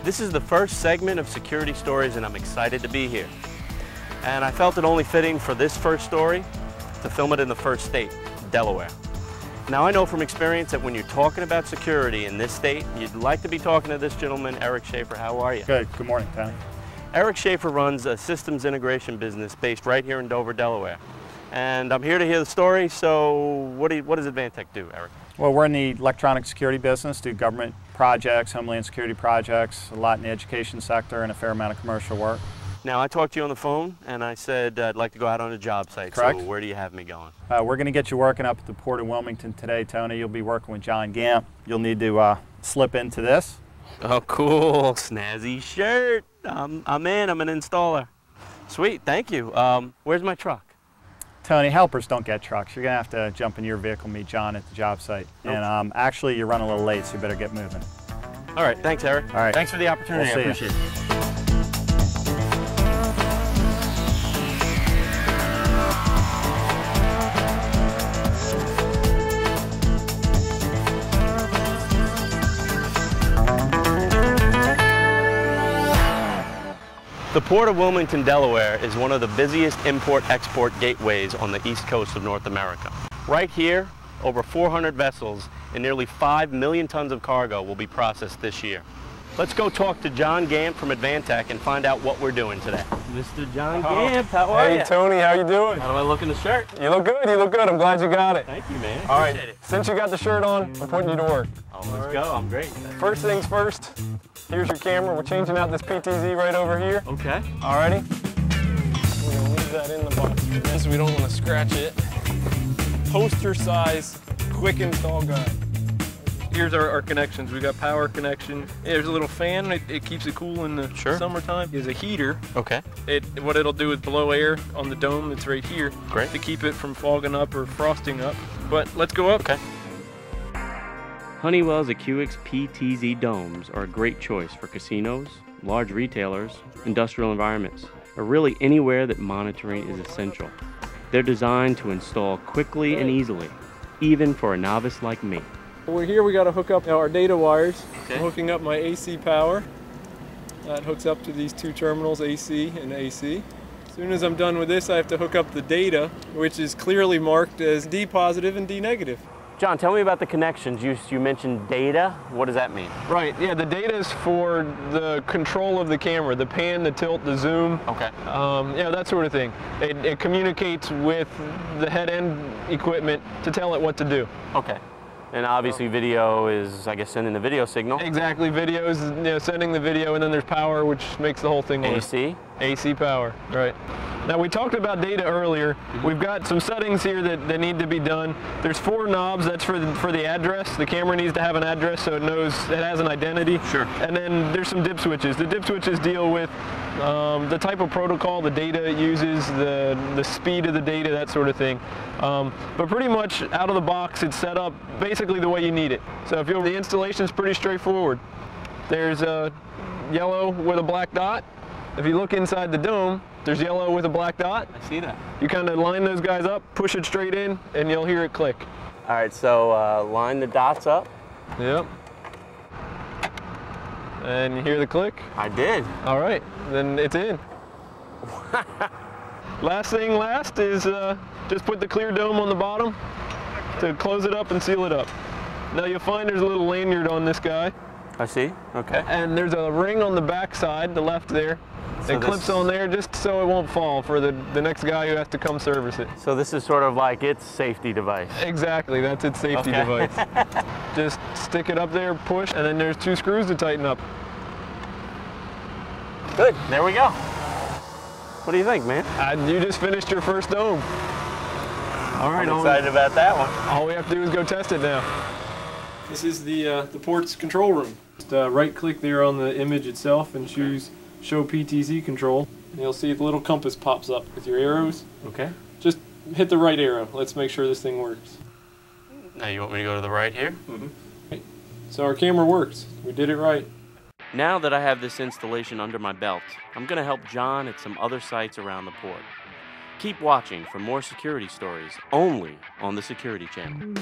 This is the first segment of Security Stories, and I'm excited to be here. And I felt it only fitting for this first story to film it in the first state, Delaware. Now, I know from experience that when you're talking about security in this state, you'd like to be talking to this gentleman, Eric Schaefer. How are you? Good. Good morning, Tony. Eric Schaefer runs a systems integration business based right here in Dover, Delaware. And I'm here to hear the story, so what does Advantech do, Eric? Well, we're in the electronic security business, do government projects, homeland security projects, a lot in the education sector, and a fair amount of commercial work. Now, I talked to you on the phone, and I said I'd like to go out on a job site. Correct. So where do you have me going? We're going to get you working up at the Port of Wilmington today, Tony. You'll be working with John Gampp. You'll need to slip into this. Oh, cool. Snazzy shirt. I'm in. I'm an installer. Sweet. Thank you. Where's my truck? Tony, helpers don't get trucks. You're going to have to jump in your vehicle and meet John at the job site. Nope. And actually, you're running a little late, so you better get moving. All right. Thanks, Eric. All right. Thanks for the opportunity. We'll I appreciate it. The Port of Wilmington, Delaware is one of the busiest import-export gateways on the east coast of North America. Right here, over 400 vessels and nearly 5 million tons of cargo will be processed this year. Let's go talk to John Gampp from Advantech and find out what we're doing today. Mr. John Gampp, how are you? Hey, Tony, how you doing? How do I look in the shirt? You look good, you look good. I'm glad you got it. Thank you, man. All right, since you got the shirt on, we're putting you to work. Oh, let's go. I'm great. First things first, here's your camera. We're changing out this PTZ right over here. Okay. Alrighty. We're gonna leave that in the box for this. We don't want to scratch it. Poster size, quick install guide. Here's our connections. We got power connection. There's a little fan. It keeps it cool in the summertime. There's a heater. Okay. What it'll do is blow air on the dome that's right here. Great. To keep it from fogging up or frosting up. But let's go up. Okay. Honeywell's AQX PTZ domes are a great choice for casinos, large retailers, industrial environments, or really anywhere that monitoring is essential. They're designed to install quickly and easily, even for a novice like me. We're here, we got to hook up our data wires. Okay. I'm hooking up my AC power. That hooks up to these two terminals, AC and AC. As soon as I'm done with this, I have to hook up the data, which is clearly marked as D positive and D negative. John, tell me about the connections. You mentioned data. What does that mean? Right, yeah, the data is for the control of the camera, the pan, the tilt, the zoom. Okay. Yeah, that sort of thing. It communicates with the head-end equipment to tell it what to do. Okay. And obviously video is, I guess, sending the video signal. Exactly, video is sending the video, and then there's power, which makes the whole thing work. AC? AC power, right. Now, we talked about data earlier. We've got some settings here that need to be done. There's 4 knobs. That's for the address. The camera needs to have an address so it knows it has an identity. Sure. And then there's some dip switches. The dip switches deal with the type of protocol the data uses, the speed of the data, that sort of thing. But pretty much out of the box, it's set up basically the way you need it. So the installation is pretty straightforward. There's a yellow with a black dot. If you look inside the dome, there's yellow with a black dot. I see that. You kind of line those guys up, push it straight in, and you'll hear it click. All right, so line the dots up. Yep. And you hear the click? I did. All right, then it's in. Last thing last is just put the clear dome on the bottom to close it up and seal it up. Now you'll find there's a little lanyard on this guy. I see, okay. And there's a ring on the back side, the left there. It clips on there just so it won't fall for the next guy who has to come service it. So this is sort of like its safety device. Exactly, that's its safety device. Just stick it up there, push, and then there's 2 screws to tighten up. Good, there we go. What do you think, man? You just finished your first dome. All right, I'm excited about that one. All we have to do is go test it now. This is the port's control room. Just right-click there on the image itself and choose Show PTZ Control. And you'll see the little compass pops up with your arrows. Okay. Just hit the right arrow. Let's make sure this thing works. Now you want me to go to the right here? Mm-hmm. Right. So our camera works. We did it right. Now that I have this installation under my belt, I'm going to help John at some other sites around the port. Keep watching for more security stories only on the Security Channel.